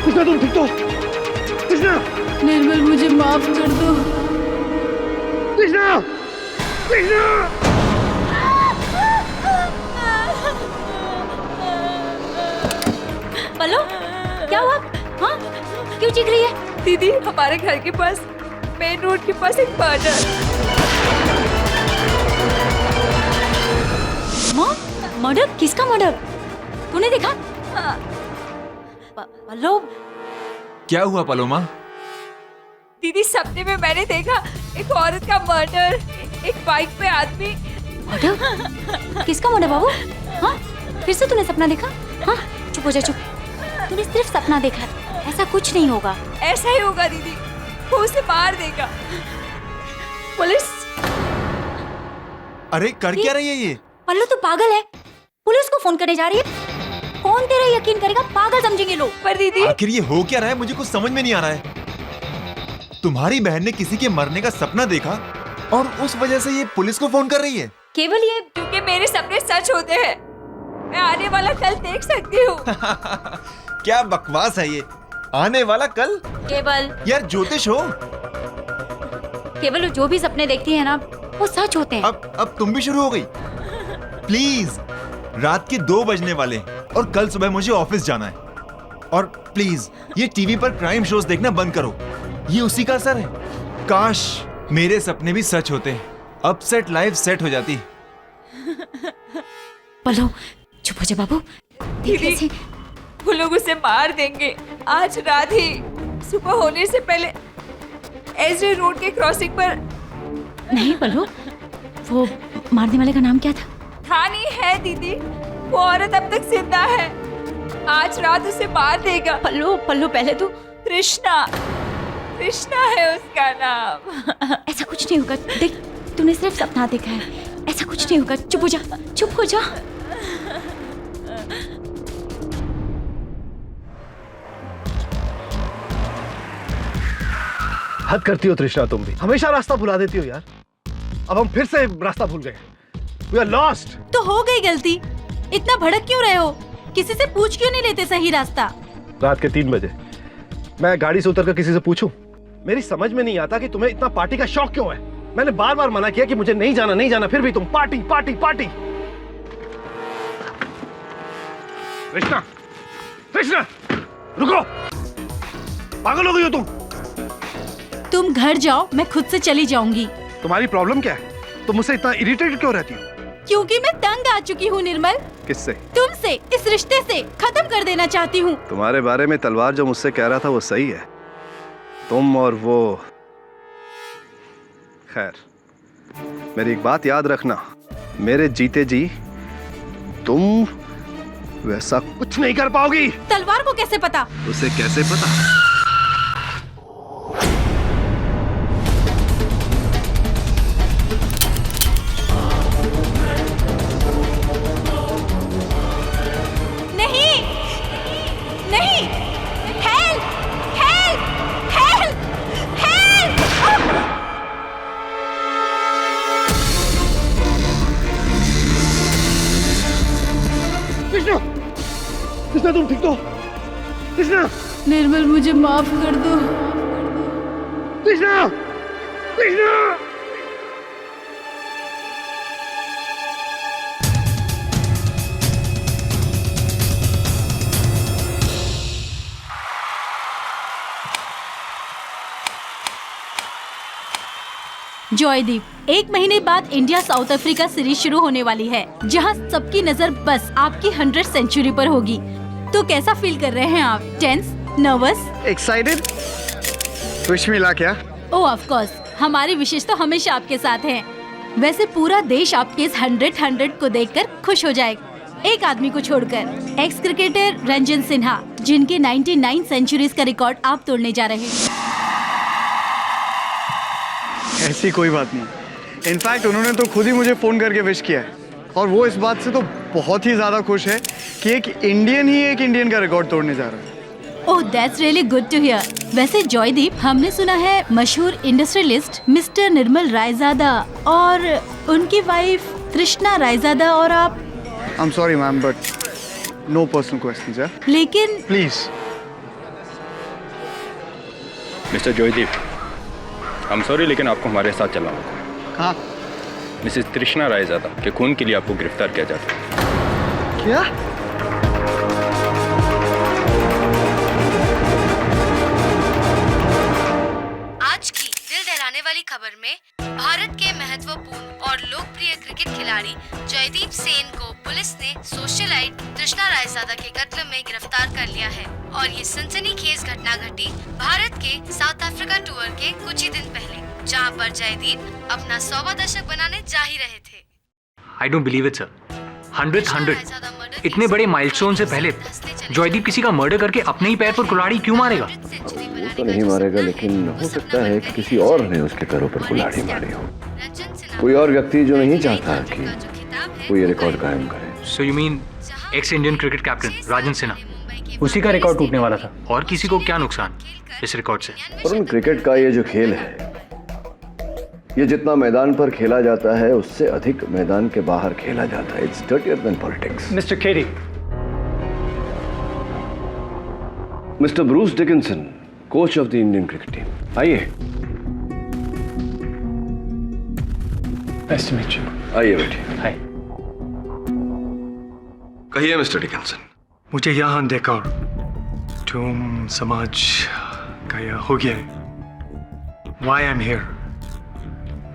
कृष्णा तुम ठीक तो? कृष्णा! निर्मल मुझे माफ कर दो। कृष्णा! कृष्णा! पल्लू, क्या हुआ? हाँ? क्यों चीख रही है? दीदी, हमारे घर के पास मेन रोड के पास एक मर्डर। मर्डर? किसका मर्डर? तूने देखा? पल्लू, क्या हुआ पलोमा? दीदी, सपने में मैंने देखा एक औरत का मर्डर, एक बाइक पे आदमी। मर्डर? किसका मर्डर बाबू? हाँ? फिर से तूने सपना देखा? हाँ? चुप हो जा, चुप। तूने सिर्फ सपना देखा है, ऐसा कुछ नहीं होगा। ऐसा ही होगा दीदी, वो उसे मार देगा। पुलिस! अरे कर क्या रही है ये? पल्लू तू पागल है? पुलिस को फोन करने जा रही है? कौन तेरा यकीन करेगा? पागल समझेंगे लोग। पर दीदी, आखिर ये हो क्या रहा है? मुझे कुछ समझ में नहीं आ रहा है। तुम्हारी बहन ने किसी के मरने का सपना देखा और उस वजह से ये पुलिस को फोन कर रही है। केवल ये क्योंकि मेरे सपने सच होते हैं। मैं आने वाला कल देख सकती हूँ। क्या बकवास है ये? आने वाला कल? केवल यार ज्योतिष हो। केवल जो भी सपने देखती है ना, वो सच होते हैं। अब तुम भी शुरू हो गई। प्लीज, रात के 2 बजने वाले और कल सुबह मुझे ऑफिस जाना है। और प्लीज ये टीवी पर क्राइम शोज देखना बंद करो, ये उसी का असर है। काश मेरे सपने भी सच होते, अब सेट लाइफ सेट हो जाती। पल्लू चुप हो जा बाबू। दीदी, वो लोग उसे मार देंगे आज रात ही। सुबह होने से पहले एसजे रोड के क्रॉसिंग पर। नहीं पल्लू, वो मारने वाले का नाम क्या था? था नहीं है दीदी, वो औरत अब तक जिंदा है। आज रात उसे मार देगा। पल्लू पल्लू पहले तू। कृष्णा, कृष्णा है उसका नाम। ऐसा कुछ नहीं होगा, देख तूने सिर्फ सपना देखा है, ऐसा कुछ नहीं होगा। चुप हो जा, चुप हो जा। हद करती हो तृष्णा, तुम भी हमेशा रास्ता भुला देती हो यार। अब हम फिर से रास्ता भूल गए। We are lost। तो हो गई गलती, इतना भड़क क्यों रहे हो? किसी से पूछ क्यों नहीं लेते सही रास्ता? रात के 3 बजे मैं गाड़ी से उतरकर किसी से पूछूं? मेरी समझ में नहीं आता कि तुम्हें इतना पार्टी का शौक क्यों है। मैंने बार बार मना किया कि मुझे नहीं जाना नहीं जाना, फिर भी तुम party party party. Krishna, Krishna रुको, पागल हो गई हो तुम? तुम घर जाओ, मैं खुद से चली जाऊंगी। तुम्हारी प्रॉब्लम क्या है? तुम मुझसे इतना इरिटेटेड क्यों रहती हो? क्योंकि मैं तंग आ चुकी हूँ निर्मल। किससे? तुमसे, इस रिश्ते से खत्म कर देना चाहती हूँ। तुम्हारे बारे में तलवार जो मुझसे कह रहा था वो सही है। तुम और वो, खैर मेरी एक बात याद रखना, मेरे जीते जी तुम वैसा कुछ नहीं कर पाओगी। तलवार को कैसे पता? उसे कैसे पता? नहीं, नहीं, help, help, help, help. Krishna, Krishna तुम ठीक तो? कृष्णा, निर्मल मुझे माफ कर दो। कृष्णा, कृष्णा। जॉयदीप, 1 महीने बाद इंडिया साउथ अफ्रीका सीरीज शुरू होने वाली है, जहां सबकी नजर बस आपकी 100 सेंचुरी पर होगी। तो कैसा फील कर रहे हैं आप? Tense, nervous? एक्साइटेड? विश मिला क्या? ओह ऑफ कोर्स, हमारी विशेष तो हमेशा आपके साथ हैं। वैसे पूरा देश आपके इस 100 को देखकर खुश हो जाएगा, एक आदमी को छोड़कर, एक्स क्रिकेटर रंजन सिन्हा, जिनके 99 सेंचुरीज का रिकॉर्ड आप तोड़ने जा रहे हैं। ऐसी कोई बात नहीं, इनफैक्ट उन्होंने तो खुद ही मुझे फोन करके विश किया है, और वो इस बात से तो बहुत ही ज्यादा खुश है कि एक इंडियन का रिकॉर्ड तोड़ने जा रहा है। Oh that's really good to hear. वैसे जॉयदीप, हमने सुना है मशहूर इंडस्ट्रियलिस्ट मिस्टर निर्मल रायजादा और उनकी वाइफ तृष्णा रायजादा और आप। I am sorry ma'am, but no personal questions यार, लेकिन प्लीज। मिस्टर जॉयदीप, हम सॉरी लेकिन आपको हमारे साथ चलना होगा। कहाँ? मिसेस तृष्णा रायजादा के खून के लिए आपको गिरफ्तार किया जाता है। क्या? आज की दिल दहलाने वाली खबर में भारत के महत्वपूर्ण और लोकप्रिय क्रिकेट खिलाड़ी जयदीप सेन को पुलिस ने सोशलाइट तृष्णा रायजादा के कत्ल में गिरफ्तार कर लिया है। और ये सनसनीखेज घटना घटी भारत के साउथ अफ्रीका टूर के कुछ ही दिन पहले, जहां पर जयदीप अपना 100वां दशक बनाने जा ही रहे थे। I don't believe it, sir. 100 इतने बड़े माइलस्टोन से पहले जॉयदीप किसी का मर्डर करके अपने ही पैर पर कुल्हाड़ी क्यों मारेगा? वो तो नहीं मारेगा, लेकिन हो सकता है कि किसी और ने उसके पैरों पर कुल्हाड़ी मारी हो। कोई और व्यक्ति जो नहीं चाहता कि वो ये रिकॉर्ड कायम करे। So you mean ex Indian cricket captain Rajan Sinha, उसी का रिकॉर्ड टूटने वाला था? और किसी को क्या नुकसान इस रिकॉर्ड से? पर उन क्रिकेट का ये जो खेल है, ये जितना मैदान पर खेला जाता है उससे अधिक मैदान के बाहर खेला जाता है। It's dirtier than politics. Mister KD, mister Bruce Dickinson, coach of the Indian cricket team, आइए। Nice to meet you. आइए बैठिए। हाय। कहिए मिस्टर डिकिंसन। मुझे यहाँ देखकर तुम समाज का यह हो गया है। Why I'm here?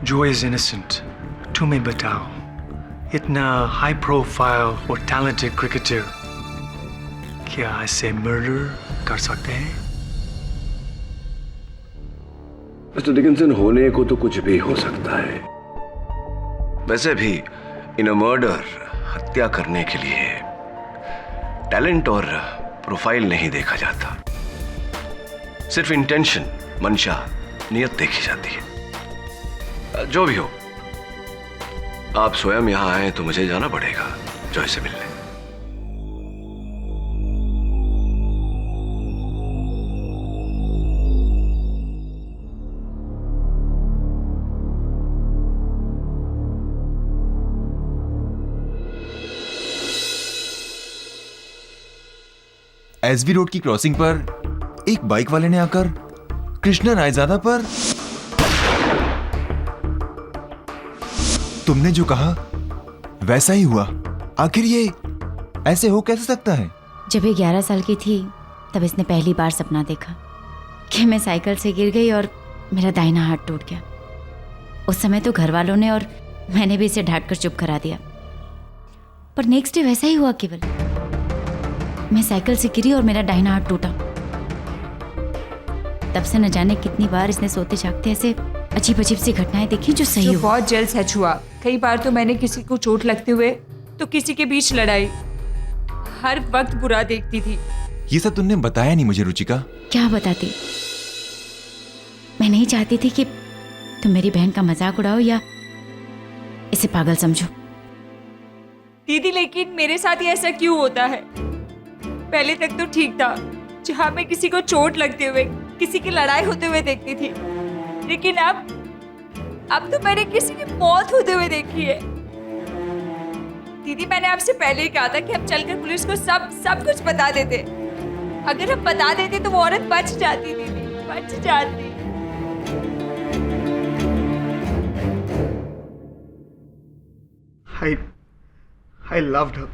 Joy is innocent. तुम्हें बताओ, इतना हाई प्रोफाइल और टैलेंटेड क्रिकेटर क्या ऐसे मर्डर कर सकते हैं? मिस्टर डिकिंसन, होने को तो कुछ भी हो सकता है। वैसे भी इन अ मर्डर, हत्या करने के लिए टैलेंट और प्रोफाइल नहीं देखा जाता, सिर्फ इंटेंशन, मंशा, नियत देखी जाती है। जो भी हो, आप स्वयं यहां आए तो मुझे जाना पड़ेगा जॉय से मिलने। एसवी रोड की क्रॉसिंग पर एक बाइक वाले ने आकर कृष्णा रायजादा पर तुमने जो कहा वैसा ही हुआ। आखिर ये ऐसे हो कैसे सकता है? जब ये 11 साल की थी तब इसने पहली बार सपना देखा कि मैं साइकिल से गिर गई और मेरा दाहिना हाथ टूट गया। उस समय तो घर वालों ने और मैंने भी इसे डांट कर चुप करा दिया, पर नेक्स्ट डे वैसा ही हुआ। केवल मैं साइकिल से गिरी और मेरा दाहिना हाथ टूटा। तब से न जाने कितनी बार इसने सोते जागते ऐसे अजीब अजीब सी घटनाएं देखी जो सही हुआ। बहुत जल्द सच हुआ। कई बार तो मैंने किसी को चोट लगते हुए तो किसी के बीच लड़ाई, हर वक्त बुरा देखती थी। ये सब तुमने बताया नहीं मुझे रुचिका। क्या बताती? मैं नहीं चाहती थी कि तुम मेरी बहन का मजाक उड़ाओ या इसे पागल समझो। दीदी, लेकिन मेरे साथ ये ऐसा क्यों होता है? पहले तक तो ठीक था, जहाँ मैं किसी को चोट लगते हुए, किसी की लड़ाई होते हुए देखती थी, लेकिन अब तो मैंने किसी की मौत होते हुए देखी है। दीदी, मैंने आपसे पहले ही कहा था कि हम चलकर पुलिस को सब कुछ बता देते। अगर हम बता देते तो वो औरत बच जाती। दीदी, बच जाती। I loved her.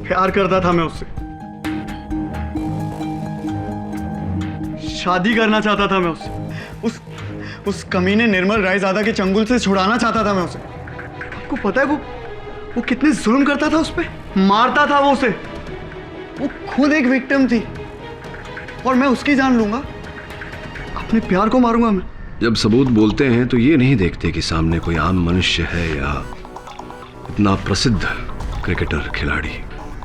प्यार करता था मैं उससे, शादी करना चाहता था मैं उससे, उस कमीने निर्मल रायजादा के चंगुल से छुड़ाना चाहता था मैं उसे। आपको पता है वो कितने जुल्म करता था उस पे, मारता था वो उसे। वो खुद एक विक्टिम थी और मैं उसकी जान लूंगा। अपने प्यार को मारूंगा मैं? जब सबूत बोलते हैं तो ये नहीं देखते कि सामने कोई आम मनुष्य है या इतना प्रसिद्ध क्रिकेटर खिलाड़ी।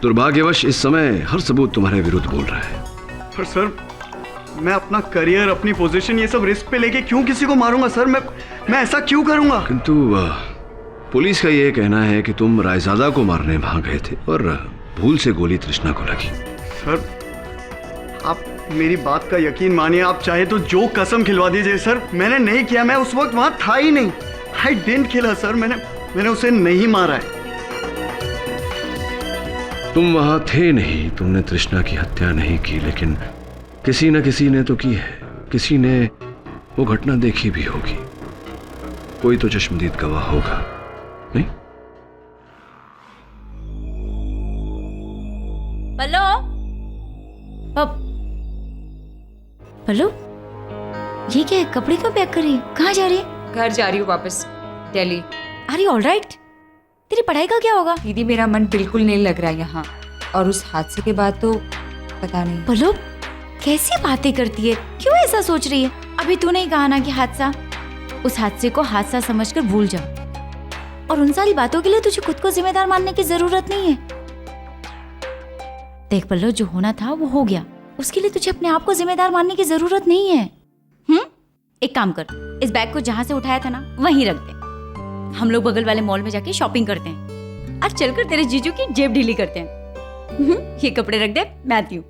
दुर्भाग्यवश इस समय हर सबूत तुम्हारे विरुद्ध बोल रहा है। पर सर, मैं अपना करियर, अपनी पोजीशन, ये सब रिस्क पे लेके क्यों किसी को मारूंगा सर? मैं ऐसा क्यों करूंगा? किंतु पुलिस का ये कहना है कि तुम रायजादा को मारने वहां गए थे और भूल से गोली तृष्णा को लगी। सर, आप मेरी बात का यकीन मानिए, आप चाहे तो जो कसम खिलवा दीजिए सर, मैंने नहीं किया। मैं उस वक्त वहां था ही नहीं। I didn't kill her sir. मैंने उसे नहीं मारा है। तुम वहां थे नहीं, तुमने तृष्णा की हत्या नहीं की, लेकिन किसी न किसी ने तो की है। किसी ने वो घटना देखी भी होगी। कोई तो चश्मदीद गवाह होगा, नहीं? पल्लो, पल्लो, ये क्या है? कपड़े क्यों पैक कर रही है? कहाँ जा रही है? घर जा रही हूँ वापस, दिल्ली। अरे ऑल राइट, तेरी पढ़ाई का क्या होगा? दीदी मेरा मन बिल्कुल नहीं लग रहा यहाँ, और उस हादसे के बाद तो पता नहीं। पल्लो, कैसी बातें करती है? क्यों ऐसा सोच रही है? अभी तूने ही कहा ना कि हादसा, उस हादसे को हादसा समझकर भूल जाओ। और उन सारी बातों के लिए तुझे खुद को जिम्मेदार मानने की जरूरत नहीं है। देख पल्लो, जो होना था वो हो गया, उसके लिए तुझे अपने आप को जिम्मेदार मानने की जरूरत नहीं है। एक काम कर, इस बैग को जहां से उठाया था ना वहीं रख दे। हम लोग बगल वाले मॉल में जाके शॉपिंग करते हैं। आज चलकर तेरे जीजू की जेब ढीली करते हैं। ये कपड़े रख दे, मैं आती हूँ।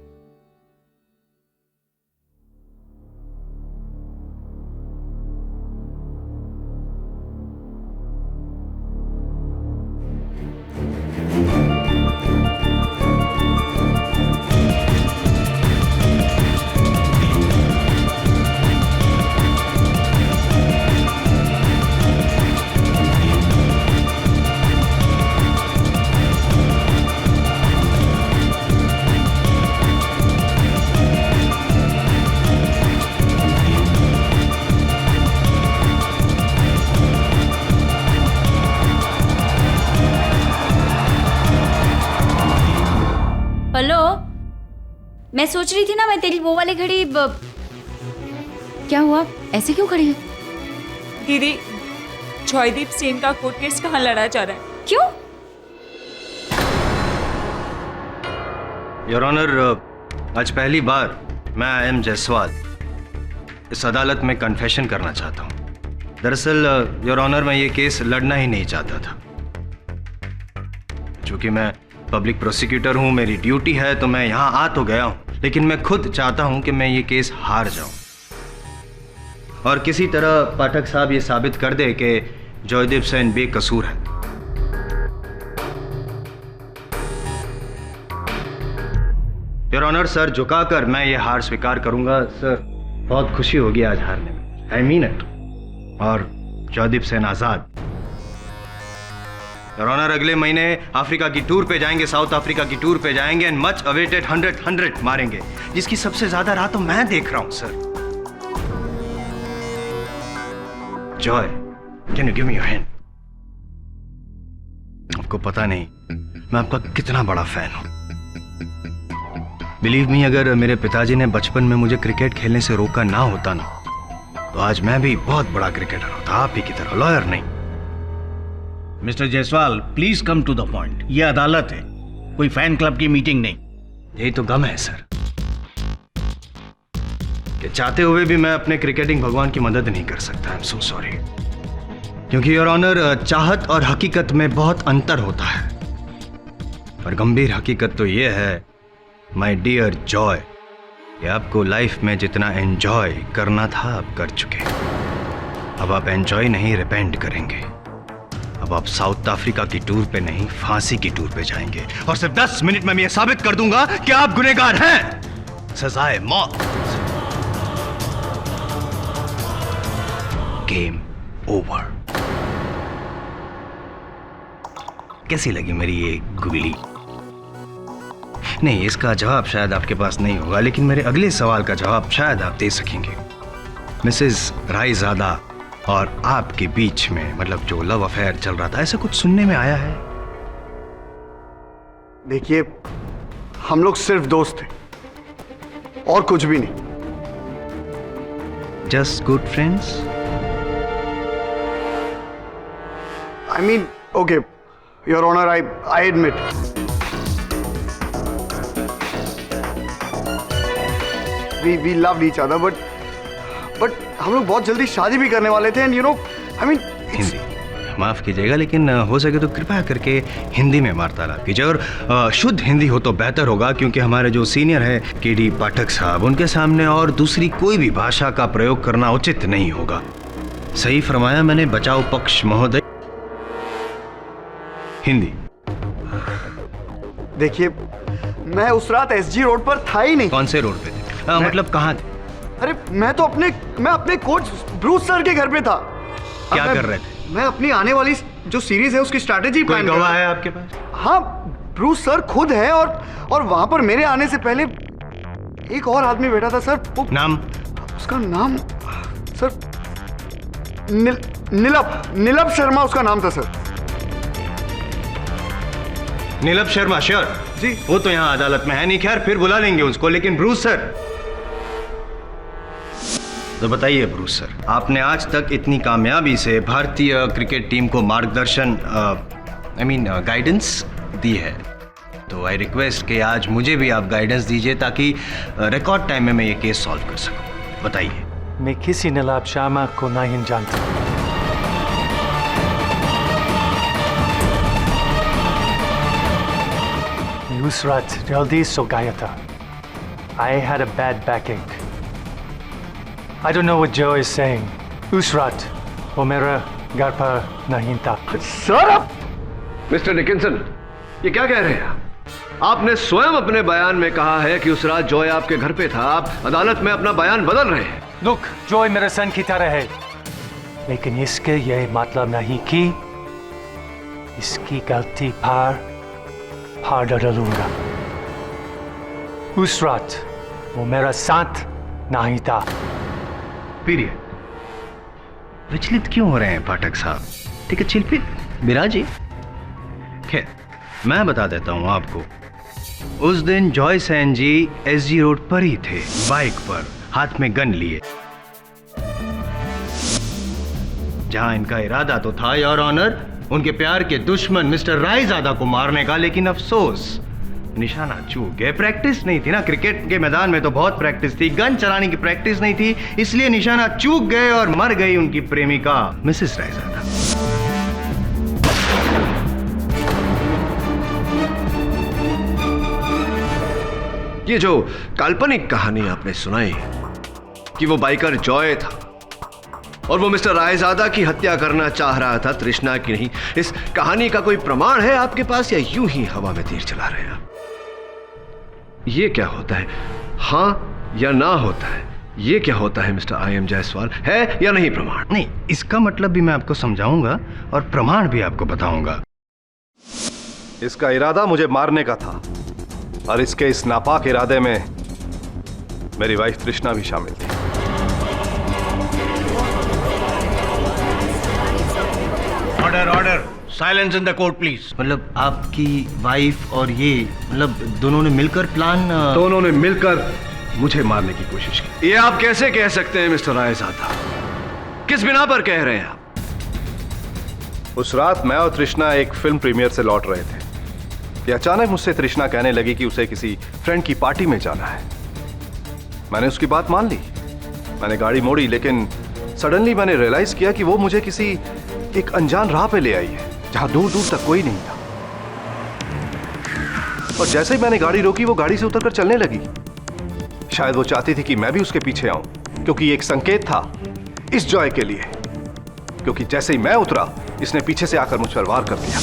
पल्लो, मैं सोच रही थी ना, मैं तेरी वो वाली घड़ी क्या हुआ? ऐसे क्यों खड़ी है? दीदी, जॉयदीप सेन का कोर्ट केस कहाँ लड़ा जा रहा है? क्यों? योर ऑनर, आज पहली बार मैं आई.एम. जायसवाल इस अदालत में कन्फेशन करना चाहता हूँ। दरअसल योर ऑनर, मैं ये केस लड़ना ही नहीं चाहता था। चूंकि मैं पब्लिक प्रोसिक्यूटर हूँ, मेरी ड्यूटी है, तो मैं यहाँ आ तो गया हूँ, लेकिन मैं खुद चाहता हूँ कि मैं ये केस हार जाऊँ और किसी तरह पाठक साहब ये साबित कर दे कि जॉयदीप सेन बेकसूर है। योर ऑनर, सर झुकाकर मैं ये हार स्वीकार करूंगा। सर, बहुत खुशी होगी आज हारने में, आई मीन इट। और जॉयदीप सेन आजाद। योर ऑनर, अगले महीने अफ्रीका की टूर पे जाएंगे, साउथ अफ्रीका की टूर पे जाएंगे एंड मच अवेटेड 100 मारेंगे, जिसकी सबसे ज्यादा राह तो मैं देख रहा हूं। Sir, Joy, can you give me your hand? आपको पता नहीं मैं आपका कितना बड़ा फैन हूं। बिलीव मी, अगर मेरे पिताजी ने बचपन में मुझे क्रिकेट खेलने से रोका ना होता ना, तो आज मैं भी बहुत बड़ा क्रिकेटर होता, आप ही की तरह, लॉयर नहीं। Mister Jaiswal, please come to the point. ये अदालत है, कोई फैन क्लब की मीटिंग नहीं। यही तो गम है सर, कि चाहते हुए भी मैं अपने क्रिकेटिंग भगवान की मदद नहीं कर सकता। I am so sorry. क्योंकि योर ऑनर, चाहत और हकीकत में बहुत अंतर होता है, और गंभीर हकीकत तो ये है माय डियर जॉय, कि आपको लाइफ में जितना एंजॉय करना था आप कर चुके। अब आप एंजॉय नहीं, रिपेंट करेंगे। अब आप साउथ अफ्रीका की टूर पे नहीं, फांसी की टूर पे जाएंगे, और सिर्फ 10 मिनट में मैं ये साबित कर दूंगा कि आप गुनहगार हैं। सजाए मौत। Game over. कैसी लगी मेरी ये गुगली? नहीं, इसका जवाब शायद आपके पास नहीं होगा, लेकिन मेरे अगले सवाल का जवाब शायद आप दे सकेंगे। मिसेस रायजादा और आपके बीच में, मतलब जो लव अफेयर चल रहा था, ऐसा कुछ सुनने में आया है? देखिए, हम लोग सिर्फ दोस्त थे और कुछ भी नहीं। Just good friends? I mean, okay, Your Honor, I admit. We loved each other, but हम लोग बहुत जल्दी शादी भी करने वाले थे, and you know, I mean, Hindi माफ कीजिएगा, लेकिन हो सके तो कृपया करके हिंदी में वार्तालाप कीजिए, और शुद्ध हिंदी हो तो बेहतर होगा, क्योंकि हमारे जो सीनियर है केडी पाठक साहब, उनके सामने और दूसरी कोई भी भाषा का प्रयोग करना उचित नहीं होगा। सही फरमाया मैंने बचाओ पक्ष महोदय। हिंदी। देखिए, मैं उस रात एसजी रोड पर था ही नहीं। कौन से रोड पे थे? मतलब कहाँ थे? अरे मैं अपने कोच ब्रूस सर के घर पे था। क्या कर रहे थे? मैं अपनी आने वाली जो सीरीज है उसकी स्ट्रैटेजी प्लान कर रहा। गवाह है आपके पास? हाँ, ब्रूस सर खुद है, और वहां पर मेरे आने से पहले एक और आदमी बैठा था सर। नाम? उसका नाम सर नीलभ शर्मा उसका नाम था सर। नीलभ शर्मा? श्योर जी। वो तो यहाँ अदालत में है नहीं, खैर फिर बुला लेंगे उसको, लेकिन ब्रूस सर तो बताइए। ब्रूस सर, आपने आज तक इतनी कामयाबी से भारतीय क्रिकेट टीम को मार्गदर्शन गाइडेंस दी है, तो आई रिक्वेस्ट कि आज मुझे भी आप गाइडेंस दीजिए, ताकि रिकॉर्ड टाइम में मैं ये केस सॉल्व कर सकूं। बताइए। मैं किसी नीलभ शर्मा को नहीं जानता। उस रात जल्दी सो गया था। I had a bad backache. I don't know what Joe is saying. उस रात वो मेरा घर पर नहीं था। सर, आप मिस्टर डिकिंसन, ये क्या कह रहे हैं? आपने स्वयं अपने बयान में कहा है कि उस रात जॉय आपके घर पे था। आप अदालत में अपना बयान बदल रहे हैं। Look, जॉय मेरे सन की तरह है, लेकिन इसके ये मतलब नहीं कि इसकी गलती पर डालूंगा। उस रात वो मेरा साथ नहीं था। पीरियड। विचलित क्यों हो रहे हैं पाठक साहब? ठीक है, चिल्पित बिराजी। खैर, मैं बता देता हूं आपको। उस दिन जॉय सेन जी एसजी रोड पर ही थे, बाइक पर, हाथ में गन लिए, जहां इनका इरादा तो था योर ऑनर उनके प्यार के दुश्मन मिस्टर रायजादा को मारने का, लेकिन अफसोस निशाना चूक गए। प्रैक्टिस नहीं थी ना, क्रिकेट के मैदान में तो बहुत प्रैक्टिस थी, गन चलाने की प्रैक्टिस नहीं थी, इसलिए निशाना चूक गए और मर गई उनकी प्रेमिका मिसेस रायजादा। ये जो काल्पनिक कहानी आपने सुनाई कि वो बाइकर जॉय था और वो मिस्टर रायजादा की हत्या करना चाह रहा था, तृष्णा की नहीं, इस कहानी का कोई प्रमाण है आपके पास, या यूं ही हवा में तीर चला रहे हैं आप? ये क्या होता है? हाँ या ना होता है? ये क्या होता है मिस्टर आई एम जायसवाल? है या नहीं प्रमाण? नहीं, इसका मतलब भी मैं आपको समझाऊंगा और प्रमाण भी आपको बताऊंगा। इसका इरादा मुझे मारने का था, और इसके इस नापाक इरादे में मेरी वाइफ तृष्णा भी शामिल थी। Order order, silence in the court please. मतलब आपकी वाइफ और ये, मतलब दोनों ने मिलकर प्लान? दोनों ने मिलकर मुझे मारने की कोशिश की। ये आप कैसे कह सकते हैं मिस्टर रायजादा? किस बिना पर कह रहे हैं आप? उस रात मैं और तृष्णा एक फिल्म प्रीमियर से लौट रहे थे कि अचानक मुझसे तृष्णा कहने लगी कि उसे किसी फ्रेंड की पार्टी में जाना है। मैंने उसकी बात मान ली, मैंने गाड़ी मोड़ी, लेकिन सडनली मैंने रियलाइज किया कि वो मुझे किसी एक अनजान राह पे ले आई है, जहां दूर दूर तक कोई नहीं था। और जैसे ही मैंने गाड़ी रोकी, वो गाड़ी से उतरकर चलने लगी। शायद वो चाहती थी कि मैं भी उसके पीछे आऊं, क्योंकि ये एक संकेत था इस जॉय के लिए, क्योंकि जैसे ही मैं उतरा, इसने पीछे से आकर मुझ पर वार कर दिया।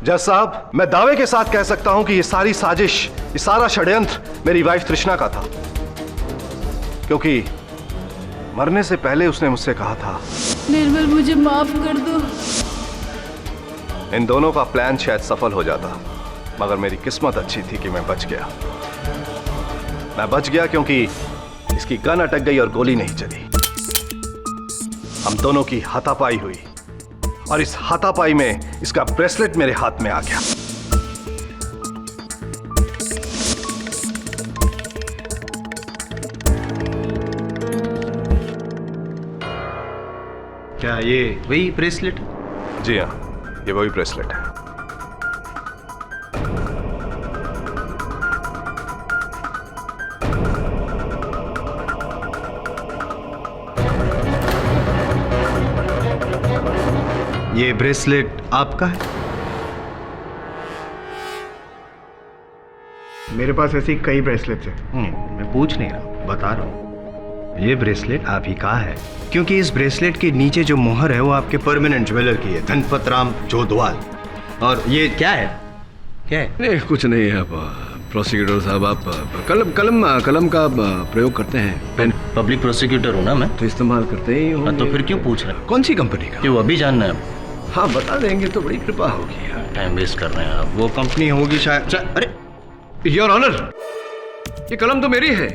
जज साहब, मैं दावे के साथ कह सकता हूं कि ये सारी साजिश, ये सारा षड्यंत्र मेरी वाइफ तृष्णा का था, क्योंकि मरने से पहले उसने मुझसे कहा था, निर्मल मुझे माफ कर दो। इन दोनों का प्लान शायद सफल हो जाता, मगर मेरी किस्मत अच्छी थी कि मैं बच गया। मैं बच गया क्योंकि इसकी गन अटक गई और गोली नहीं चली। हम दोनों की हाथापाई हुई और इस हाथापाई में इसका ब्रेसलेट मेरे हाथ में आ गया। क्या ये वही ब्रेसलेट? जी हाँ, ये वही ब्रेसलेट है। ये ब्रेसलेट आपका है? मेरे पास ऐसी कई ब्रेसलेट्स हैं। मैं पूछ नहीं रहा, बता रहा हूँ। ये ब्रेसलेट आप ही का है, क्योंकि इस ब्रेसलेट के नीचे जो मोहर है वो आपके परमानेंट ज्वेलर की है, धनपत राम जोधवाल। और ये क्या है? क्या है? नहीं, कुछ नहीं है। प्रोसिक्यूटर साहब, आप कलम का प्रयोग करते हैं? पेन। पब्लिक प्रोसिक्यूटर हूँ ना मैं, तो इस्तेमाल करते ही होंगे। तो फिर क्यों पूछ रहे हैं? कौन सी कंपनी का? क्यों अभी जानना है? हाँ, बता देंगे तो बड़ी कृपा होगी यार। टाइम वेस्ट कर रहे हैं आप। वो कंपनी होगी शायद। अरे योर ऑनर, ये कलम तो मेरी है,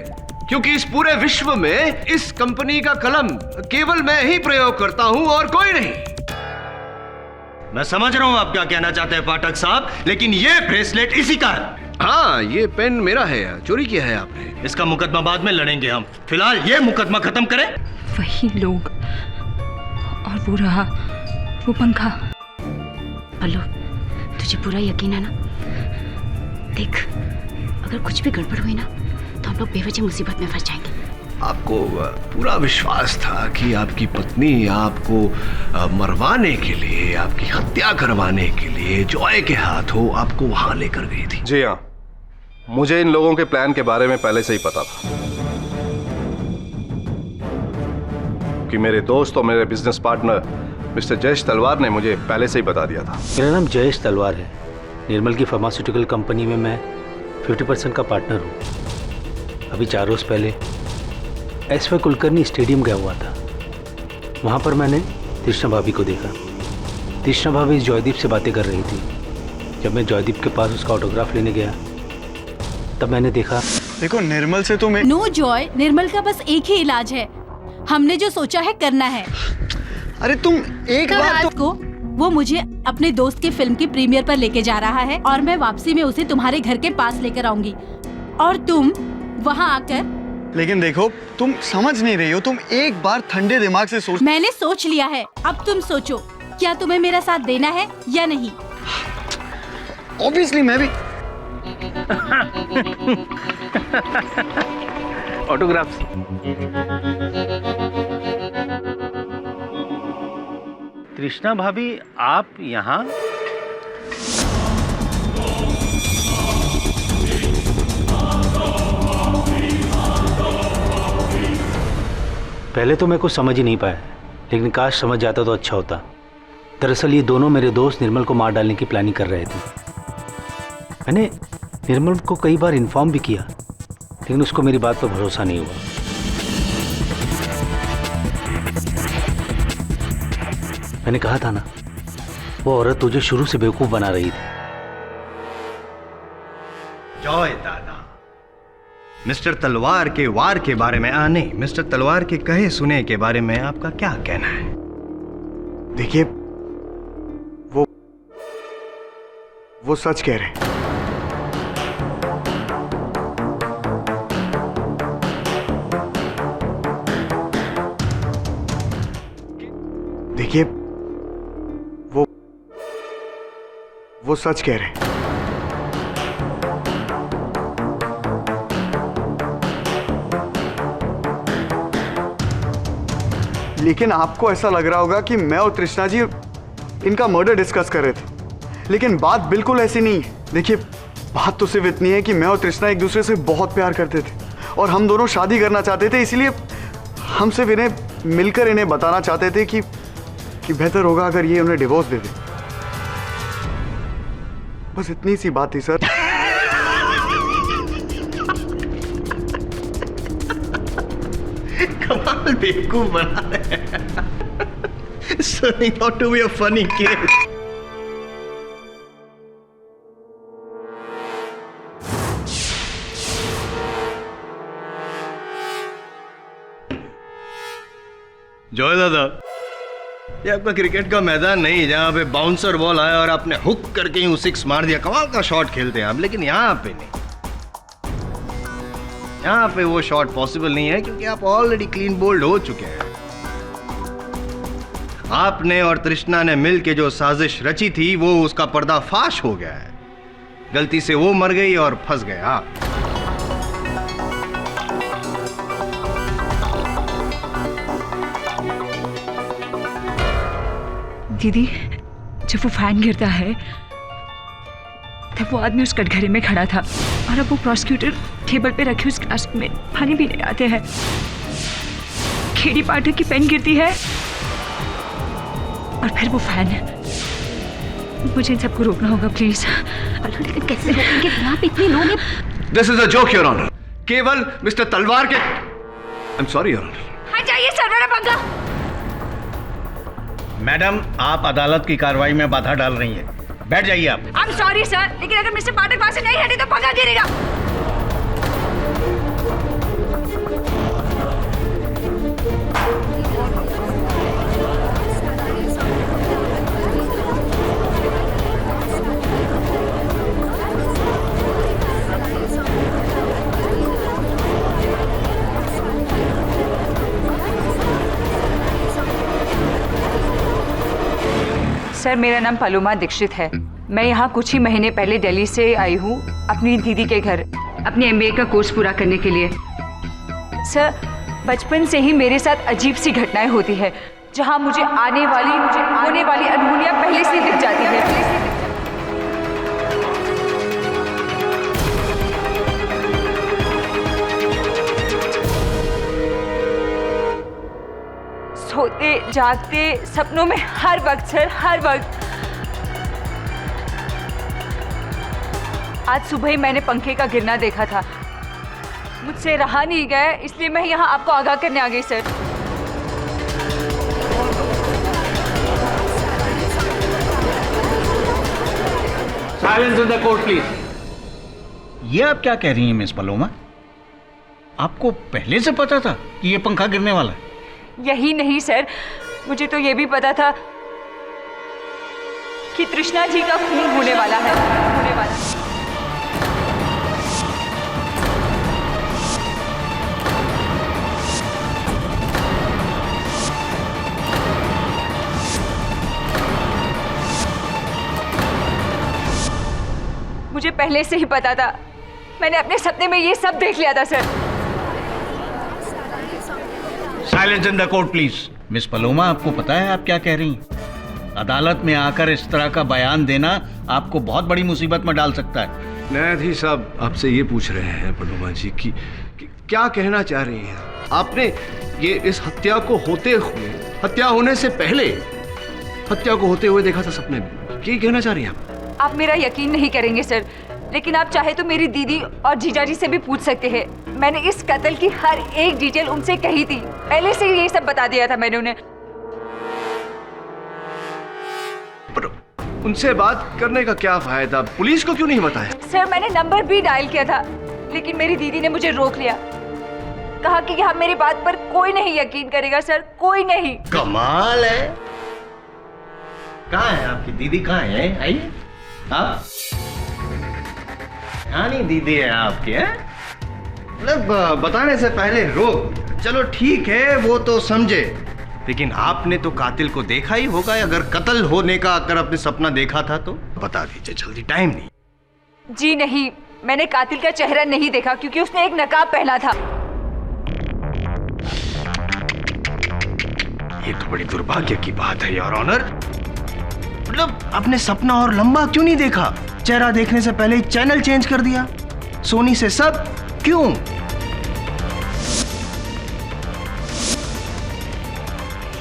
क्योंकि इस पूरे विश्व में इस कंपनी का कलम केवल मैं ही प्रयोग करता हूं और कोई नहीं। मैं समझ रहा हूं आप क्या कहना चाहते हैं पाठक साहब, लेकिन ये ब्रेसलेट इसी का है। हाँ, ये पेन मेरा है, चोरी किया है आपने। इसका मुकदमा बाद में लड़ेंगे हम, फिलहाल ये मुकदमा खत्म करें। वही लोग और वो रहा वो पंखा। पल्लू, तुझे पूरा यकीन है ना? देख, अगर कुछ भी गड़बड़ हुई ना तो हम लोग बेवजह मुसीबत में फंस जाएंगे। आपको पूरा विश्वास था कि आपकी पत्नी आपको मरवाने के लिए, आपकी हत्या करवाने के लिए जॉय के हाथों आपको वहां लेकर गई थी। जी हाँ, मुझे इन लोगों के प्लान के बारे में पहले से ही पता था कि मेरे दोस्त और मेरे बिजनेस पार्टनर मिस्टर जयेश तलवार ने मुझे पहले से ही बता दिया था। मेरा नाम जयेश तलवार है। निर्मल की फार्मास्यूटिकल कंपनी में मैं 50% का पार्टनर हूँ। अभी 4 रोज़ पहले एस.वाई. कुलकर्णी स्टेडियम गया हुआ था। वहाँ पर मैंने तृष्णा भाभी को देखा। तृष्णा भाभी जॉयदीप से बातें कर रही थी। जब मैं जॉयदीप के पास उसका ऑटोग्राफ लेने गया तब मैंने देखा। देखो, निर्मल से तो मैं नो जॉय, निर्मल का बस एक ही इलाज है। हमने जो सोचा है करना है। अरे तुम एक बार रात को वो मुझे अपने दोस्त के फिल्म की प्रीमियर पर लेके जा रहा है और मैं वापसी में उसे तुम्हारे घर के पास लेकर आऊंगी और तुम वहाँ आकर। लेकिन देखो, तुम समझ नहीं रही हो। तुम एक बार ठंडे दिमाग से सोच। मैंने सोच लिया है, अब तुम सोचो, क्या तुम्हें मेरा साथ देना है या नहीं? ऑब्वियसली मैं भी। ऑटोग्राफ। तृष्णा भाभी, आप यहाँ? पहले तो मैं कुछ समझ ही नहीं पाया, लेकिन काश समझ जाता तो अच्छा होता। दरअसल ये दोनों मेरे दोस्त निर्मल को मार डालने की प्लानिंग कर रहे थे। मैंने निर्मल को कई बार इन्फॉर्म भी किया, लेकिन उसको मेरी बात पर भरोसा नहीं हुआ। मैंने कहा था ना, वो औरत तुझे शुरू से बेवकूफ बना रही थी। जॉय दादा, मिस्टर तलवार के वार के बारे में नहीं, मिस्टर तलवार के कहे सुने के बारे में आपका क्या कहना है? देखिए, वो सच कह रहे हैं। देखिए, वो सच कह रहे हैं। लेकिन आपको ऐसा लग रहा होगा कि मैं और तृष्णा जी इनका मर्डर डिस्कस कर रहे थे, लेकिन बात बिल्कुल ऐसी नहीं है। देखिए, बात तो सिर्फ इतनी है कि मैं और तृष्णा एक दूसरे से बहुत प्यार करते थे और हम दोनों शादी करना चाहते थे। इसलिए हम सिर्फ इन्हें मिलकर इन्हें बताना चाहते थे कि बेहतर होगा अगर ये उन्हें डिवोर्स दे दे। बस इतनी सी बात थी सर। कमाल बेवकूफ बना रहे हैं। Turning out to be a funny kid. Joy दादा, ये आपका क्रिकेट का मैदान नहीं जहाँ पे बाउंसर बॉल आया और आपने हुक करके यूं सिक्स मार दिया। कमाल का शॉट खेलते हैं आप, लेकिन यहाँ पे नहीं। यहाँ पे वो शॉट पॉसिबल नहीं है क्योंकि आप ऑलरेडी क्लीन बोल्ड हो चुके हैं। आपने और तृष्णा ने मिल के जो साजिश रची थी वो उसका पर्दाफाश हो गया है। गलती से वो मर गई और फंस गए आप। दीदी, जब वो फैन गिरता है तब वो आदमी उस कटघरे में खड़ा था और अब वो प्रोसिक्यूटर टेबल पे रखे उस ग्लास में पानी पीने आते हैं। खेड़ी पाठक की पेन गिरती है और फिर वो फैन। मुझे इन सबको रोकना होगा प्लीज। लेकिन कैसे रोकेंगे? यहाँ पे इतने लोग हैं। This is a joke your honour. केवल मिस्टर तलवार के I am sorry your honour. हाँ जाइए सर, मेरा पंगा। मैडम, आप अदालत की कार्रवाई में बाधा डाल रही हैं। बैठ जाइए आप। आई एम सॉरी सर, लेकिन अगर मिस्टर पाठक वहां से नहीं हटे तो पंगा गिरेगा। सर, मेरा नाम पलोमा दीक्षित है। मैं यहाँ कुछ ही महीने पहले दिल्ली से आई हूँ अपनी दीदी के घर अपने एमबीए का कोर्स पूरा करने के लिए। सर, बचपन से ही मेरे साथ अजीब सी घटनाएं होती है जहाँ मुझे होने वाली अनहोनियाँ पहले से दिख जाती है। सोते जागते सपनों में हर वक्त सर, हर वक्त। आज सुबह ही मैंने पंखे का गिरना देखा था। मुझसे रहा नहीं गया, इसलिए मैं यहाँ आपको आगाह करने आ गई sir. Silence in the court please. ये आप क्या कह रही हैं मिस पलोमा? आपको पहले से पता था कि ये पंखा गिरने वाला है? यही नहीं सर, मुझे तो ये भी पता था कि तृष्णा जी का खून होने वाला है। मुझे पहले से ही पता था। मैंने अपने सपने में ये सब देख लिया था sir. Silence in the court please. Miss Paloma, आपको पता है आप क्या कह रही हैं? अदालत में आकर इस तरह का बयान देना आपको बहुत बड़ी मुसीबत में डाल सकता है। न्यायाधीश साहब आपसे ये पूछ रहे हैं पलोमा जी कि क्या कहना चाह रही हैं? आपने ये इस हत्या को होते हुए, हत्या होने से पहले हत्या को होते हुए देखा था सपने में। क्या कहना चाह रही हैं आप मेरा यकीन नहीं करेंगे सर, लेकिन आप चाहे तो मेरी दीदी और जीजाजी से भी पूछ सकते हैं। मैंने इस कत्ल की हर एक डिटेल उनसे कही थी। पहले से ये सब बता दिया था मैंने उन्हें। पर उनसे बात करने का क्या फायदा? पुलिस को क्यों नहीं बताया? सर, मैंने नंबर भी डायल किया था, लेकिन मेरी दीदी ने मुझे रोक लिया। कहा कि यहाँ मेरी बात पर कोई नहीं यकीन करेगा सर, कोई नहीं। कमाल है। कहाँ है आपकी दीदी? कहाँ है? आइए। आप यानी दीदी है आपकी? है मतलब बताने से पहले रोक। चलो ठीक है, वो तो समझे, लेकिन आपने तो कातिल को देखा ही होगा। अगर कत्ल होने का अगर आपने सपना देखा था तो बता दीजिए जल्दी, टाइम नहीं। जी नहीं, मैंने कातिल का चेहरा नहीं देखा क्योंकि उसने एक नकाब पहना था। ये तो बड़ी दुर्भाग्य की बात है योर ऑनर। मतलब आपने सपना और लंबा क्यों नहीं देखा? चेहरा देखने से पहले ही चैनल चेंज कर दिया। सोनी से सब क्यों?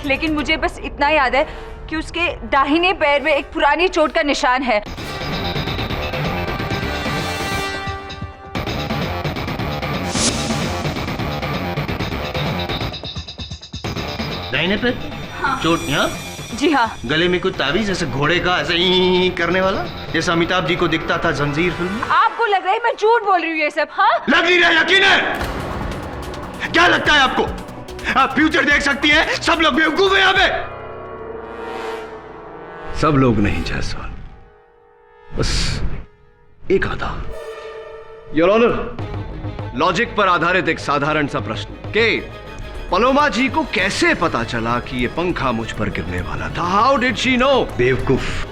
लेकिन मुझे बस इतना याद है कि उसके दाहिने पैर में एक पुरानी चोट का निशान है। दाहिने पे? हाँ। चोट यहाँ? जी हाँ। गले में कुछ ताबीज जैसे घोड़े का ऐसे ही करने वाला, जैसा अमिताभ जी को दिखता था जंजीर फिल्म में? आपको लग रहा है मैं झूठ बोल रही हूँ ये सब? हाँ, लग नहीं रहा, यकीन है। क्या लगता है आपको? आप फ्यूचर देख सकती हैं? सब लोग बेवकूफ हैं यहाँ पे। सब लोग नहीं जायसवाल, बस एक आधा। योर ऑनर, लॉजिक पर आधारित एक साधारण सा प्रश्न कि पलोमा जी को कैसे पता चला कि ये पंखा मुझ पर गिरने वाला था? How did she know? बेवकूफ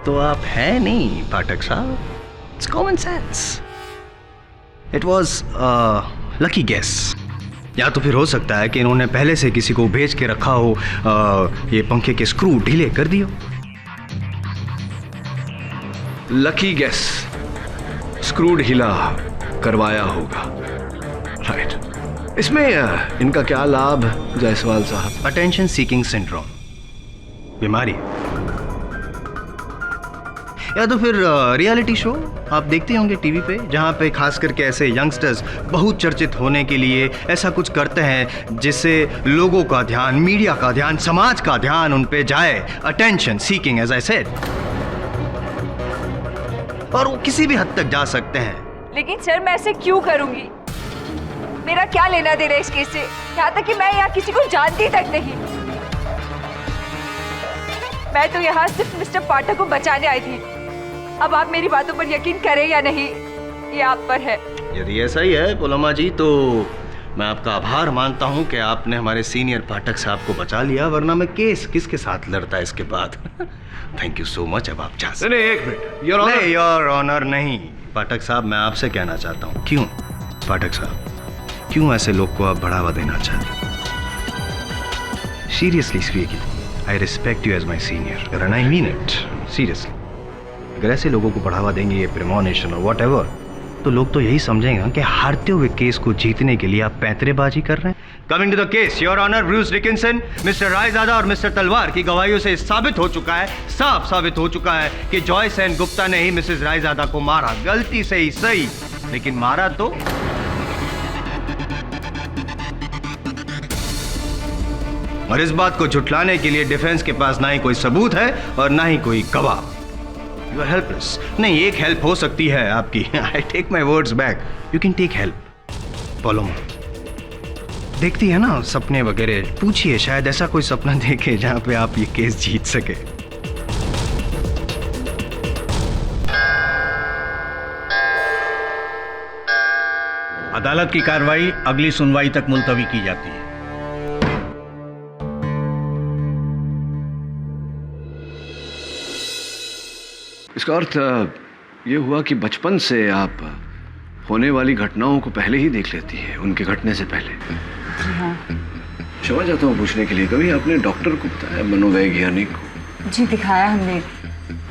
तो आप हैं नहीं पाठक साहब, it's common sense. It was lucky guess. या तो फिर हो सकता है कि इन्होंने पहले से किसी को भेज के रखा हो, ये पंखे के स्क्रू ढीले कर दियो। लकी गेस, स्क्रू ढीला करवाया होगा, राइट। इसमें इनका क्या लाभ जायसवाल साहब? अटेंशन सीकिंग सिंड्रोम बीमारी, या तो फिर रियलिटी शो आप देखते होंगे टीवी पे, जहाँ पे खास करके ऐसे यंगस्टर्स बहुत चर्चित होने के लिए ऐसा कुछ करते हैं जिससे लोगों का ध्यान, मीडिया का ध्यान, समाज का ध्यान उन पे जाए। Attention seeking as I said, और वो किसी भी हद तक जा सकते हैं। लेकिन सर मैं ऐसे क्यों करूंगी? मेरा क्या लेना देना इस केस से? यहाँ तक कि मैं यहाँ किसी को जानती तक नहीं। मैं तो यहाँ सिर्फ मिस्टर पाठक को बचाने आई थी। अब आप मेरी बातों पर यकीन करें या नहीं, ये आप पर है। यदि ऐसा ही है पलोमा जी, तो मैं आपका आभार मानता हूँ कि आपने हमारे सीनियर पाठक साहब को बचा लिया, वरना मैं केस किसके साथ लड़ता इसके बाद। Thank you so much. अब आप जा सकते। नहीं, एक मिनट। Your honour. नहीं, योर ऑनर नहीं। पाठक साहब, मैं आपसे कहना चाहता हूँ, क्यों पाठक साहब, क्यों ऐसे लोग को आप बढ़ावा देना चाहते? Seriously speaking, I respect you as my senior and I mean it seriously. अगर ऐसे लोगों को बढ़ावा देंगे, ये प्रेमोनेशन और वॉट एवर, तो लोग तो यही समझेंगे कि हारते हुए केस को जीतने के लिए आप पैंतरेबाजी कर रहे हैं। Coming to the case, your honour, Bruce Dickinson, mister Raizada और मिस्टर तलवार की गवाहियों से साबित हो चुका है, साफ साबित हो चुका है कि जॉय सेन गुप्ता ने ही मिसेस रायजादा को मारा। गलती से ही सही, लेकिन मारा तो। और इस बात को झुठलाने के लिए डिफेंस के पास ना ही कोई सबूत है और ना ही कोई गवाह। You are helpless. नहीं, एक हेल्प हो सकती है आपकी। I take my words back, you can take help. Paloma देखती है ना सपने वगैरह, पूछिए, शायद ऐसा कोई सपना देखे जहां पे आप ये केस जीत सके। अदालत की कार्रवाई अगली सुनवाई तक मुलतवी की जाती है। इसका अर्थ ये हुआ कि बचपन से आप होने वाली घटनाओं को पहले ही देख लेती है, उनके घटने से पहले। हाँ। क्षमा चाहता हूँ पूछने के लिए, कभी आपने डॉक्टर को बताया, मनोवैज्ञानिक को? जी दिखाया हमने,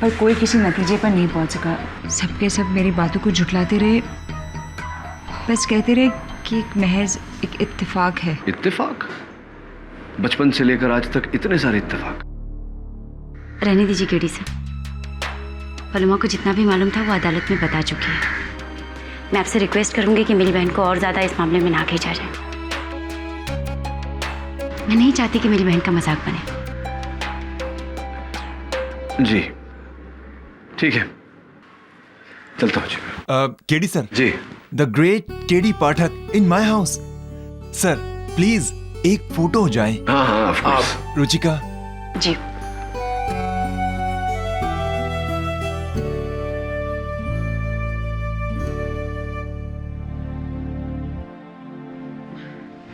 पर कोई किसी नतीजे पर नहीं पहुंच सका। सबके सब मेरी बातों को झुठलाते रहे, बस कहते रहे कि एक महज एक इत्तेफाक है। इत्तेफाक? बचपन से लेकर आज तक इतने सारे इत्तेफाक। रहने दीजिए केडी सर, पलोमा को जितना भी मालूम था वो अदालत में बता चुकी है। मैं आपसे रिक्वेस्ट करूंगी कि मेरी बहन को और ज्यादा इस मामले में ना खींचा जाए। मैं नहीं चाहती कि मेरी बहन का मजाक बने। जी ठीक है, चलता हूँ जी। KD sir ji. The great KD Pathak in my house. Sir please एक फोटो हो जाए। हाँ हाँ of course. Ruchika ji.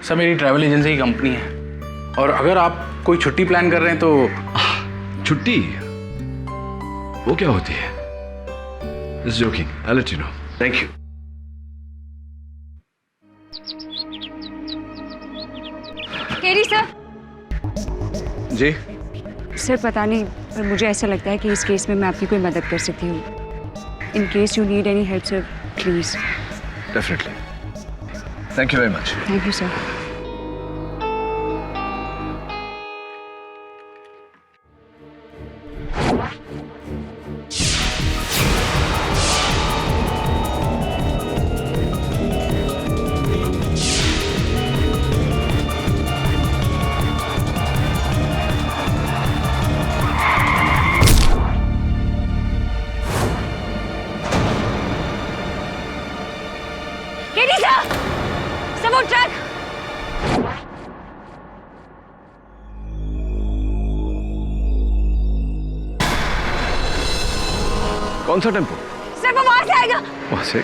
Sir मेरी ट्रैवल एजेंसी की कंपनी है, और अगर आप कोई छुट्टी प्लान कर रहे हैं तो। छुट्टी? वो क्या होती है? Just joking. I'll let you know. Thank you. KD sir. जी। सर पता नहीं, पर मुझे ऐसा लगता है कि इस केस में मैं आपकी कोई मदद कर सकती हूँ। In case you need any help sir, please. Definitely. Thank you very much. Thank you sir. KD sir, सबूत ट्रक कौन सा टेम्पो? सर वो वहां से आएगा। वहां से?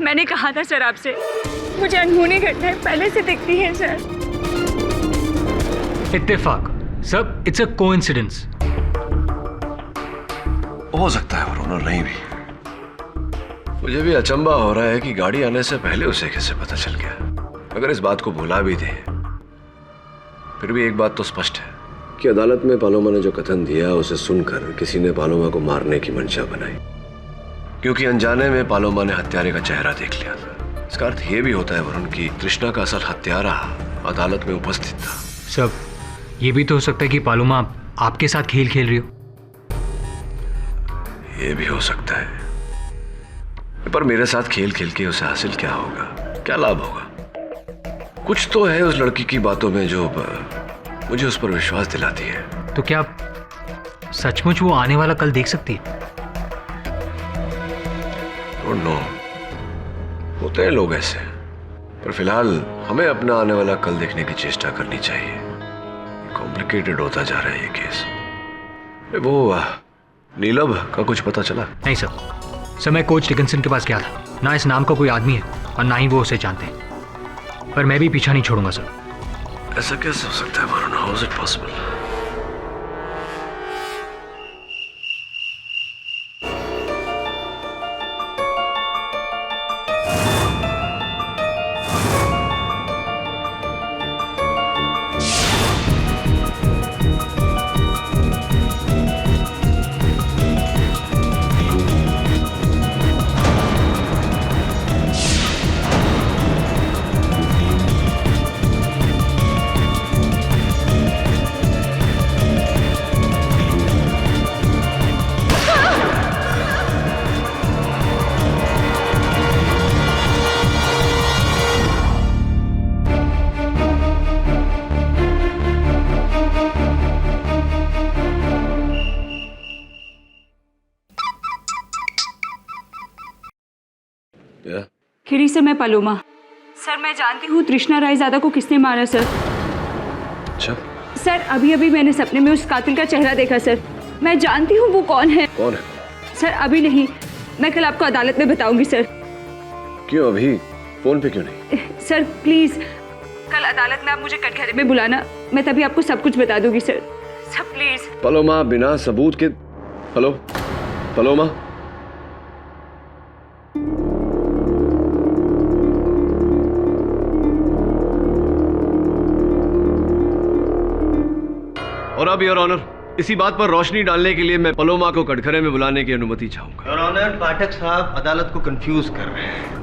मैंने कहा था सर आपसे, मुझे अनहोनी घटनाएं पहले से दिखती हैं सर। इत्तेफाक सब, इट्स अ कोइंसिडेंस। हो सकता है वरुण, और नहीं भी। मुझे भी अचंबा हो रहा है कि गाड़ी आने से पहले उसे कैसे पता चल गया। अगर इस बात को भुला भी दे, फिर भी एक बात तो स्पष्ट है कि अदालत में पालोमा ने जो कथन दिया उसे सुनकर किसी ने पालोमा को मारने की मंशा बनाई, क्योंकि अनजाने में पालोमा ने हत्यारे का चेहरा देख लिया था। इसका अर्थ यह भी होता है वरुण कि तृष्णा का असल हत्यारा अदालत में उपस्थित था। सब ये भी तो हो सकता है कि पालोमा आपके साथ खेल खेल रही हो। ये भी हो सकता है, पर मेरे साथ खेल खेल के उसे हासिल क्या होगा, क्या लाभ होगा? कुछ तो है उस लड़की की बातों में जो मुझे उस पर विश्वास दिलाती है। तो क्या सचमुच वो आने वाला कल देख सकती है? नो, होते हैं लोग ऐसे, पर फिलहाल हमें अपना आने वाला कल देखने की चेष्टा करनी चाहिए। कॉम्प्लिकेटेड होता जा रहा है ये केस। वो नीलम का कुछ पता चला? नहीं सर, मैं कोच डिकिंसन के पास गया था। ना इस नाम का कोई आदमी है और ना ही वो उसे जानते हैं, पर मैं भी पीछा नहीं छोड़ूंगा सर। ऐसा कैसे हो सकता है Varun? How is it possible? खिरी सर, मैं पालोमा। सर मैं जानती हूँ तृष्णा रायजादा को किसने मारा सर। अच्छा सर, अभी अभी मैंने सपने में उस कातिल का चेहरा देखा सर। मैं जानती हूँ वो कौन है। कौन है? सर अभी नहीं, मैं कल आपको अदालत में बताऊंगी सर। क्यों अभी? फोन पे क्यों नहीं? सर प्लीज, कल अदालत में आप मुझे कटघरे में बुलाना, मैं तभी आपको सब कुछ बता दूंगी सर। Sir please. पालोमा, बिना सबूत के। Hello Paloma. और अब योर ऑनर, इसी बात पर रोशनी डालने के लिए मैं पालोमा को कटघरे में बुलाने की अनुमति चाहूंगा। योर ऑनर, पाठक साहब अदालत को कंफ्यूज कर रहे हैं।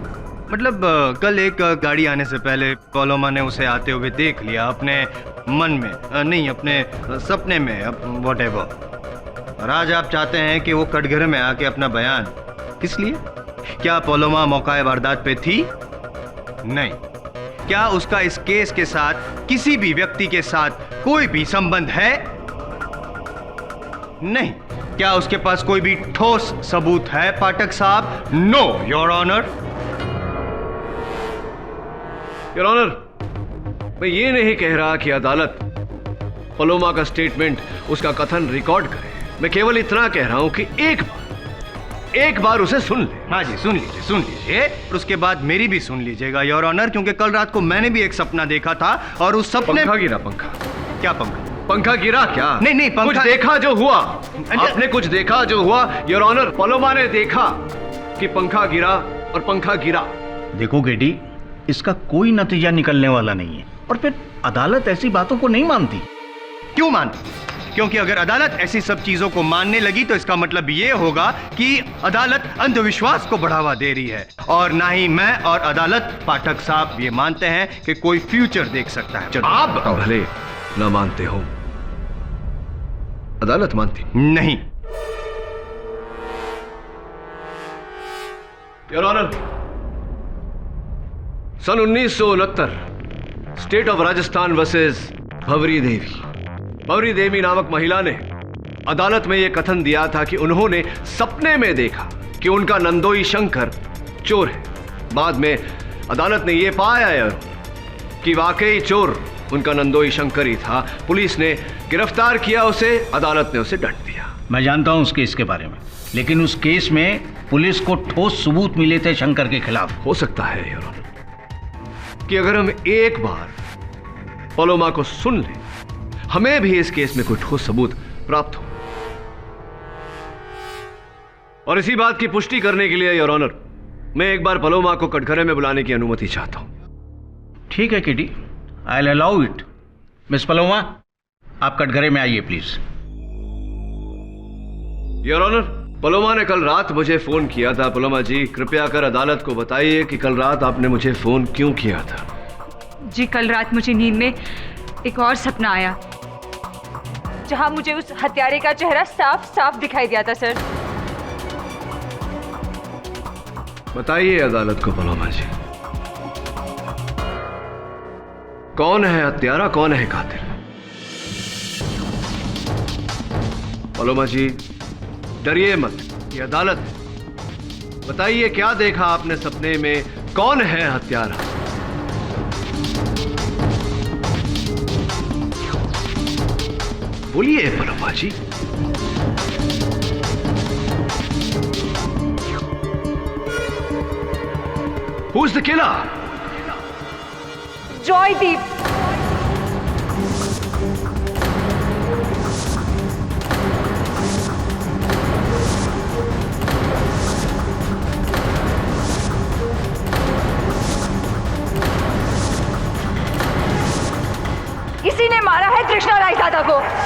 मतलब कल एक गाड़ी आने से पहले पालोमा ने उसे आते हुए देख लिया अपने मन में, नहीं अपने सपने में, व्हाटएवर। और आज आप चाहते हैं कि वो कटघरे में आके अपना बयान, किस लिए? क्या पालोमा मौका वारदात पे थी? नहीं। क्या उसका इस केस के साथ किसी भी व्यक्ति के साथ कोई भी संबंध है? नहीं। क्या उसके पास कोई भी ठोस सबूत है पाठक साहब? No your honour. Your honour, मैं ये नहीं कह रहा कि अदालत पालोमा का स्टेटमेंट, उसका कथन रिकॉर्ड करे। मैं केवल इतना कह रहा हूं कि एक बार उसे सुन ले। हाँ जी, सुन लीजिए और उसके बाद मेरी भी सुन लीजिएगा योर ऑनर, क्योंकि कल रात को मैंने भी एक सपना देखा था और उस सपने। पंखा गिरा? पंखा? क्या पंखा? पंखा गिरा क्या? नहीं पंखा। कुछ देखा जो हुआ? आपने कुछ देखा जो हुआ? योर ऑनर, पालोमा ने देखा कि पंखा गिरा और पंखा गिरा। देखो गेडी, इसका कोई नतीजा निकलने वाला नहीं है, और फिर अदालत ऐसी बातों को नहीं मानती। क्यों मानती? क्योंकि अगर अदालत ऐसी सब चीजों को मानने लगी तो इसका मतलब ये होगा कि अदालत अंधविश्वास को बढ़ावा दे रही है, और ना ही मैं और अदालत पाठक साहब ये मानते हैं कि कोई फ्यूचर देख सकता है। आप भले ना मानते हो, अदालत मानती नहीं। योर ऑनर, सन 1969 state of Rajasthan versus Bhanwari Devi. Bhanwari Devi नामक महिला ने अदालत में यह कथन दिया था कि उन्होंने सपने में देखा कि उनका नंदोई शंकर चोर है। बाद में अदालत ने यह पाया है कि वाकई चोर उनका नंदोई शंकर ही था। पुलिस ने गिरफ्तार किया उसे, अदालत ने उसे दंड दिया। मैं जानता हूं उस केस के बारे में, लेकिन उस केस में पुलिस को ठोस सबूत मिले थे शंकर के खिलाफ। हो सकता है योर ऑनर कि अगर हम एक बार पलोमा को सुन लें, हमें भी इस केस में कोई ठोस सबूत प्राप्त हो। और इसी बात की पुष्टि करने के लिए योर ऑनर, मैं एक बार पलोमा को कटघरे में बुलाने की अनुमति चाहता हूं। ठीक है किडी, I will allow it. Miss Paloma, आप कटघरे में आइए प्लीज। योर ऑनर, पलोमा ने कल रात मुझे फोन किया था। पलोमा जी, कृपया कर अदालत को बताइए कि कल रात आपने मुझे फोन क्यों किया था। जी, कल रात मुझे नींद में एक और सपना आया, जहां मुझे उस हत्यारे का चेहरा साफ साफ दिखाई दिया था सर। बताइए अदालत को पलोमा जी, कौन है हत्यारा, कौन है कातिल? पलोमा जी, डरिए मत, ये अदालत है। बताइए क्या देखा आपने सपने में, कौन है हत्यारा? बोलिए Paloma ji. Who's the killer? Joydeep. इसी ने मारा है तृष्णा रायजादा को।